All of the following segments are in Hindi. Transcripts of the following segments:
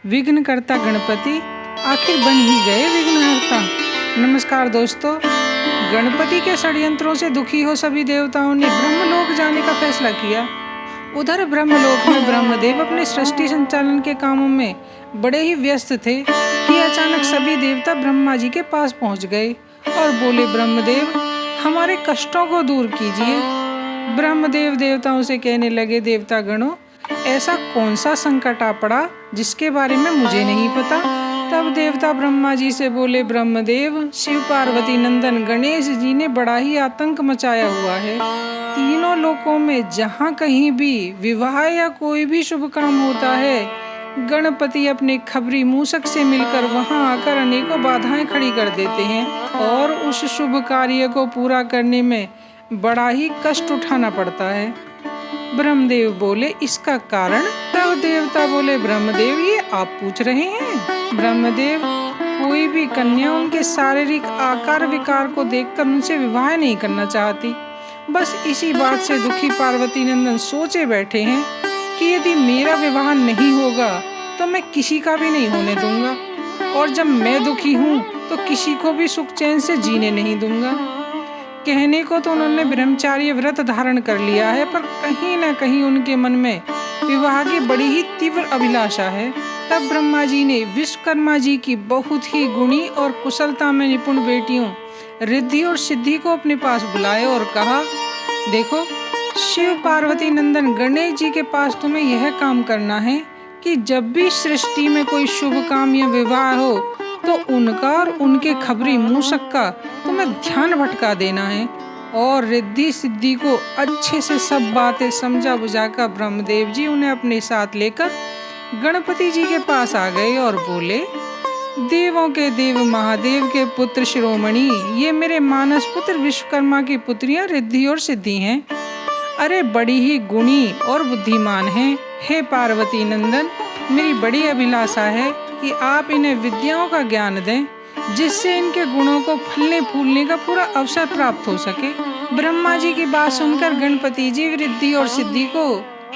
विघ्नकर्ता गणपति आखिर बन ही गए विघ्नहर्ता। नमस्कार दोस्तों, गणपति के षड्यंत्रों से दुखी हो सभी देवताओं ने ब्रह्मलोक जाने का फैसला किया। उधर ब्रह्मलोक में ब्रह्मदेव अपने सृष्टि संचालन के कामों में बड़े ही व्यस्त थे कि अचानक सभी देवता ब्रह्मा जी के पास पहुंच गए और बोले, ब्रह्मदेव हमारे कष्टों को दूर कीजिए। ब्रह्मदेव देवताओं से कहने लगे, देवता गणों ऐसा कौन सा संकट आ पड़ा जिसके बारे में मुझे नहीं पता। तब देवता ब्रह्मा जी से बोले, ब्रह्मदेव शिव पार्वती नंदन गणेश जी ने बड़ा ही आतंक मचाया हुआ है। तीनों लोकों में जहाँ कहीं भी विवाह या कोई भी शुभ काम होता है, गणपति अपने खबरी मूषक से मिलकर वहां आकर अनेकों बाधाएं खड़ी कर देते हैं और उस शुभ कार्य को पूरा करने में बड़ा ही कष्ट उठाना पड़ता है। ब्रह्मदेव बोले, इसका कारण? तब देवता बोले, ब्रह्मदेव ये आप पूछ रहे हैं? ब्रह्मदेव कोई भी कन्या उनके शारीरिक आकार विकार को देखकर उनसे विवाह नहीं करना चाहती। बस इसी बात से दुखी पार्वती नंदन सोचे बैठे हैं कि यदि मेरा विवाह नहीं होगा तो मैं किसी का भी नहीं होने दूंगा, और जब मैं दुखी हूँ तो किसी को भी सुख चैन से जीने नहीं दूंगा। कहने को तो उन्होंने ब्रह्मचार्य व्रत धारण कर लिया है, पर कहीं न कहीं उनके मन में विवाह की बड़ी ही तीव्र अभिलाषा है। तब ब्रह्मा जी ने विश्वकर्मा जी की बहुत ही गुणी और कुशलता में निपुण बेटियों रिद्धि और सिद्धि को अपने पास बुलाया और कहा, देखो शिव पार्वती नंदन गणेश जी के पास तुम्हें यह काम करना है कि जब भी सृष्टि में कोई शुभ काम या विवाह हो तो उनका और उनके खबरी मूषक का तुम्हें ध्यान भटका देना है। और रिद्धि सिद्धि को अच्छे से सब बातें समझा बुझाकर ब्रह्मदेव जी उन्हें अपने साथ लेकर गणपति जी के पास आ गए और बोले, देवों के देव महादेव के पुत्र शिरोमणि, ये मेरे मानस पुत्र विश्वकर्मा की पुत्रियां रिद्धि और सिद्धि हैं। अरे बड़ी ही गुणी और बुद्धिमान हैं। हे पार्वती नंदन, मेरी बड़ी अभिलाषा है कि आप इन्हें विद्याओं का ज्ञान दें जिससे इनके गुणों को फलने फूलने का पूरा अवसर प्राप्त हो सके। ब्रह्मा जी की बात सुनकर गणपति जी रिद्धि और सिद्धि को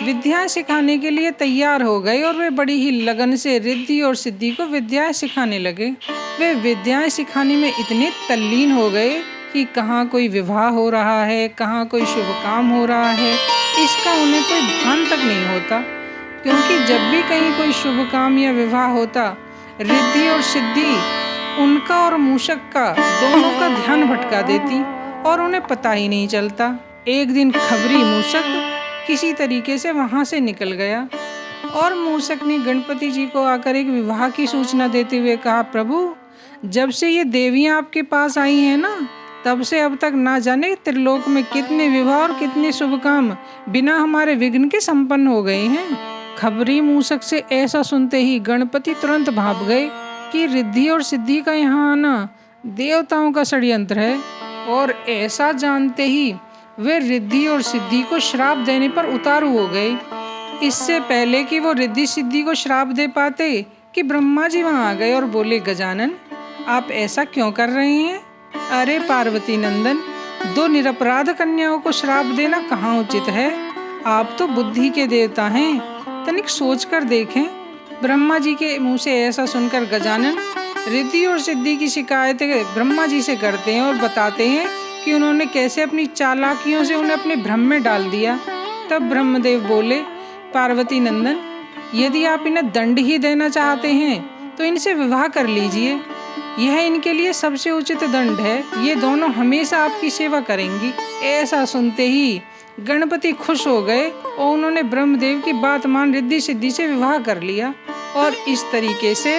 विद्याएं सिखाने के लिए तैयार हो गए और वे बड़ी ही लगन से रिद्धि और सिद्धि को विद्याएं सिखाने लगे। वे विद्याएं सिखाने में इतने तल्लीन हो गए कि कहाँ कोई विवाह हो रहा है, कहाँ कोई शुभ काम हो रहा है, इसका उन्हें कोई भान तक नहीं होता। क्योंकि जब भी कहीं कोई शुभ काम या विवाह होता, रिद्धि और सिद्धि उनका और मूषक का दोनों का ध्यान भटका देती और उन्हें पता ही नहीं चलता। एक दिन खबरी मूषक किसी तरीके से वहां से निकल गया और मूषक ने गणपति जी को आकर एक विवाह की सूचना देते हुए कहा, प्रभु जब से ये देवियां आपके पास आई हैं ना, तब से अब तक ना जाने त्रिलोक में कितने विवाह और कितने शुभ काम बिना हमारे विघ्न के संपन्न हो गए हैं। खबरी मूषक से ऐसा सुनते ही गणपति तुरंत भाप गए कि रिद्धि और सिद्धि का यहाँ आना देवताओं का षड्यंत्र है, और ऐसा जानते ही वे रिद्धि और सिद्धि को श्राप देने पर उतारू हो गए। इससे पहले कि वो रिद्धि सिद्धि को श्राप दे पाते कि ब्रह्मा जी वहाँ आ गए और बोले, गजानन आप ऐसा क्यों कर रहे हैं? अरे पार्वती नंदन, दो निरपराध कन्याओं को श्राप देना कहाँ उचित है? आप तो बुद्धि के देवता हैं, तनिक सोच कर देखें। ब्रह्मा जी के मुंह से ऐसा सुनकर गजानन रिद्धि और सिद्धि की शिकायतें ब्रह्मा जी से करते हैं और बताते हैं कि उन्होंने कैसे अपनी चालाकियों से उन्हें अपने भ्रम में डाल दिया। तब ब्रह्मदेव बोले, पार्वती नंदन यदि आप इन्हें दंड ही देना चाहते हैं तो इनसे विवाह कर लीजिए, यह इनके लिए सबसे उचित दंड है। ये दोनों हमेशा आपकी सेवा करेंगी। ऐसा सुनते ही गणपति खुश हो गए और उन्होंने ब्रह्मदेव की बात मान रिद्धि सिद्धि से विवाह कर लिया, और इस तरीके से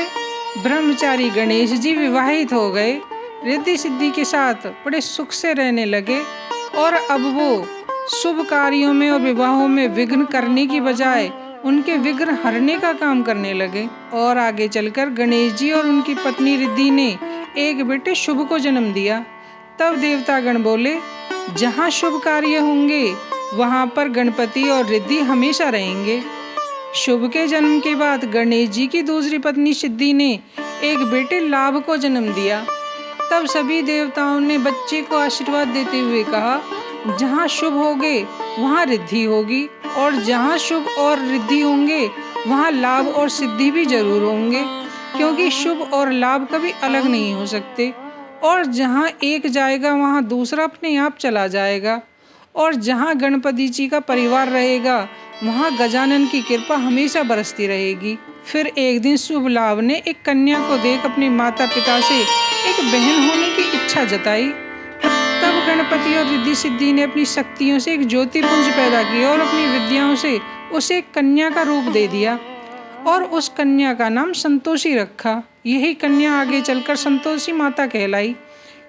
ब्रह्मचारी गणेश जी विवाहित हो गए, रिद्धि सिद्धि के साथ बड़े सुख से रहने लगे। और अब वो शुभ कार्यों में और विवाहों में विघ्न करने की बजाय उनके विघ्न हरने का काम करने लगे। और आगे चलकर गणेश जी और उनकी पत्नी रिद्धि ने एक बेटे शुभ को जन्म दिया। तब देवतागण बोले, जहाँ शुभ कार्य होंगे वहाँ पर गणपति और रिद्धि हमेशा रहेंगे। शुभ के जन्म के बाद गणेश जी की दूसरी पत्नी सिद्धि ने एक बेटे लाभ को जन्म दिया। तब सभी देवताओं ने बच्चे को आशीर्वाद देते हुए कहा, जहाँ शुभ होंगे वहाँ रिद्धि होगी, और जहाँ शुभ और रिद्धि होंगे वहाँ लाभ और सिद्धि भी जरूर होंगे, क्योंकि शुभ और लाभ कभी अलग नहीं हो सकते। और जहाँ एक जाएगा वहाँ दूसरा अपने आप चला जाएगा। और जहाँ गणपति जी का परिवार रहेगा वहाँ गजानन की कृपा हमेशा बरसती रहेगी। फिर एक दिन शुभ लाभ ने एक कन्या को देख अपने माता पिता से एक बहन होने की इच्छा जताई। तब गणपति और रिद्धि सिद्धि ने अपनी शक्तियों से एक ज्योतिपुंज पैदा किया और अपनी विद्याओं से उसे एक कन्या का रूप दे दिया और उस कन्या का नाम संतोषी रखा। यही कन्या आगे चलकर संतोषी माता कहलाई।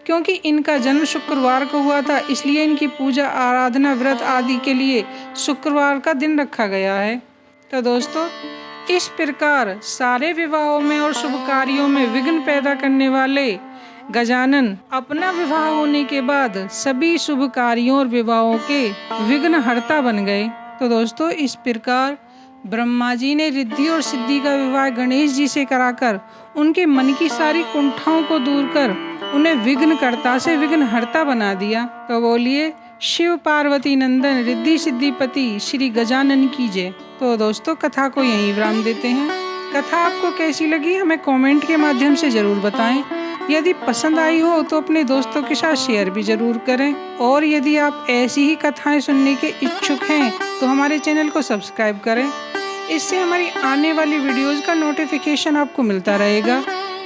क्योंकि इनका जन्म शुक्रवार को हुआ था, इसलिए इनकी पूजा आराधना व्रत आदि के लिए शुक्रवार का दिन रखा गया है। तो दोस्तों, इस प्रकार सारे विवाहों में और शुभ कार्यों में विघ्न पैदा करने वाले गजानन अपना विवाह होने के बाद सभी शुभ कार्यों और विवाहों के विघ्नहर्ता बन गए। तो दोस्तों, इस प्रकार ब्रह्मा जी ने रिद्धि और सिद्धि का विवाह गणेश जी से कराकर उनके मन की सारी कुंठाओं को दूर कर उन्हें विघ्नकर्ता से विघ्नहर्ता बना दिया। तो बोलिए शिव पार्वती नंदन रिद्धि सिद्धिपति श्री गजानन की जय। तो दोस्तों, कथा को यहीं विराम देते हैं। कथा आपको कैसी लगी हमें कमेंट के माध्यम से जरूर बताएं। यदि पसंद आई हो तो अपने दोस्तों के साथ शेयर भी जरूर करें। और यदि आप ऐसी ही कथाएं सुनने के इच्छुक हैं तो हमारे चैनल को सब्सक्राइब करें। इससे हमारी आने वाली वीडियोस का नोटिफिकेशन आपको मिलता रहेगा।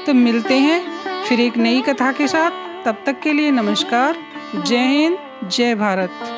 तो मिलते हैं फिर एक नई कथा के साथ। तब तक के लिए नमस्कार। जय हिंद, जय भारत।